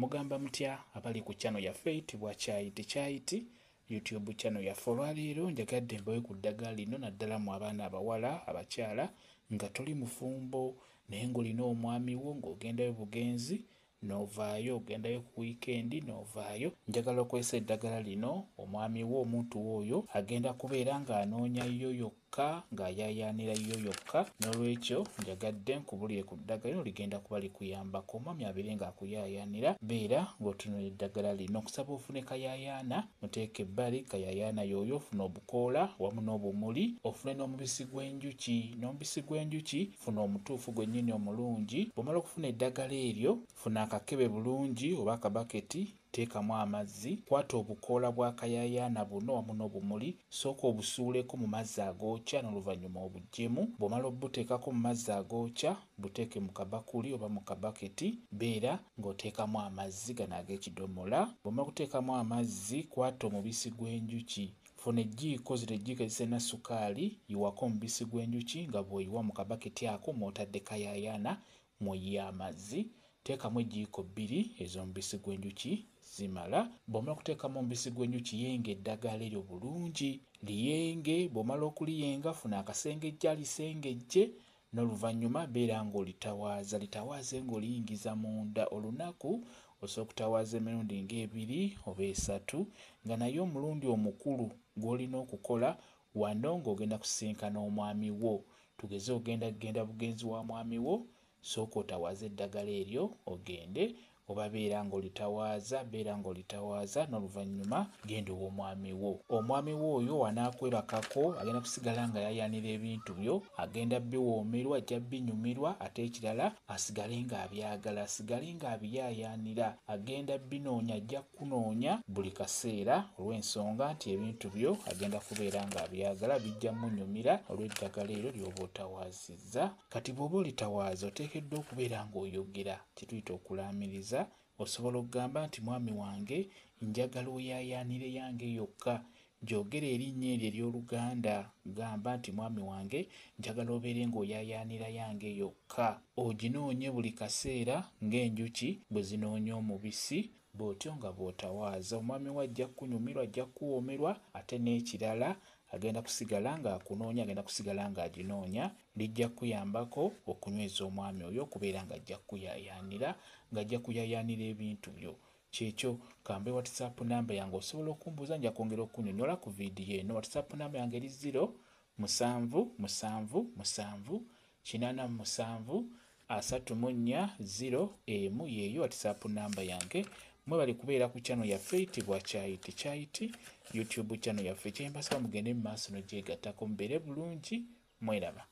Mugamba mutya abali ku channel yaffe eyitibwa Kyayiti YouTube channel yaffe. Olwaleero njagadde mbawe ku ddagala lino naddala mu abaana abawala abakyala nga toli mufumbo naye ng'olina omwami wo ng'ogendayo bugenzi novaayo, ogendayo ku weekend novaayo. Njagala okozesa eddagala lino omwami wo omuntu oyo agenda kubeera ng'anoonya yo yokka ng'ayaayaanira yo yokka. N'olwekyo njagadde nkubulire ku ddagala lino ligenda kuba likuyambako. Omwami abeere ng'akuyaayaanira beera ng'otunula eddagala lino. Okusaba ofune kayaayaana muteeke ebbali kayaayaana yoyo ofune obukoola wamu n'obumuli, ofune n'omubisi gw'enjuki. N'omubisi gw'enjuki funa omutuufu gwennyini omulungi. Bw'omala okufuna eddagala eryo funa akakebe bulungi oba akabaketi, teekamu amazzi, kwata obukoola bwa kayaayaana buno wamu n'obumuli, sooka obusuuleko mu mazzi agookya n'oluvannyuma obuggyemu. Bw'omala obuteekako mu mazzi agookya buteeke mu kabakuli oba mu kabaketi, beera ng'oteekamu amazzi gano ag'ekidomola. Bw'omala okuteekamu amazzi kwata omubisi gw'enjuki, funa eggiiko zino eggiiko ezisena sukaali, yiwako omubisi gw'enjuki nga bw'oyiwa mu kabaketi ako mw'otadde kayaayaana mw'oyiya amazzi. Teekamu eggiiko 2 ez'omubisi gw'enjuki zimala. Bw'omala okuteekamu omubisi gw'enjuki yenga eddagala eryo bulungi, liyenge. Bw'omala okuliyenga funa akasengejja lisengejje n'oluvannyuma beera ng'olitawaaza. Litawaaze ng'oliyingiza munda. Olunaku osobola okutawaaza emirundi ng'ebiri oba esatu, nga naye omulundi omukulu gw'olina okukola wano ng'ogenda kusisinkana omwami wo. Tugeze ogenda bugenzi wa mwami wo, sooka otawaaza eddagala eryo ogende, oba beera ng'olitawaaza n'oluvannyuma genda ow'omwami wo. Omwami wo oyo wanaakwebakako agenda kusigala nga yaayaanira ebintu byo, agenda biwoomerwa, ajja binyumirwa, ate ekirala asigale ng'abyagala, asigale ng'abiyaayaanira, agenda binoonya, ajja kunoonya buli kaseera olw'ensonga nti ebintu byo agenda kubeera ng'abyagala, bijja munyumira olw'eddagala eryo ly'oba otawaazizza. Kati bw'oba olitawaaza oteekeddwa okubeera ng'oyogera, kye tuyita okulaamiriza. Osobola okugamba nti mwami wange njagala oyaayaanire yange yokka. Gyogera erinnya eryo ery'Oluganda, gamba nti mwami wange njagala obeere ng'oyaayaanira yange yokka. Oginoonye buli kaseera ng'enjuki bwe zinoonya omubisi, bw'otyo nga bw'otawaaza. Omwami wo ajja kunyumirwa, ajja kuwoomerwa, ate n'ekirala agenda kusigala ng'akunoonya, agenda kusigala ng'aginoonya. Lijja kuyambako okunyweza omwami oyo okubeera ng'ajja kuyaayaanira, ng'ajja kuyaayaanira ebintu byo. Kyekyo kambe WhatsApp namba yange osobola okumbuuza, nja kwongera okunnyonnyola ku viidiyo eno. WhatsApp namba yange eri 0777873401 yeeyo WhatsApp namba yange. Mwebale kubeera ku channel yaffe eyitibwa Kyayiti YouTube channel yaffe. Kye mbasaba mugende mu maaso n'ogyegattako mubeere bulungi. Mweraba.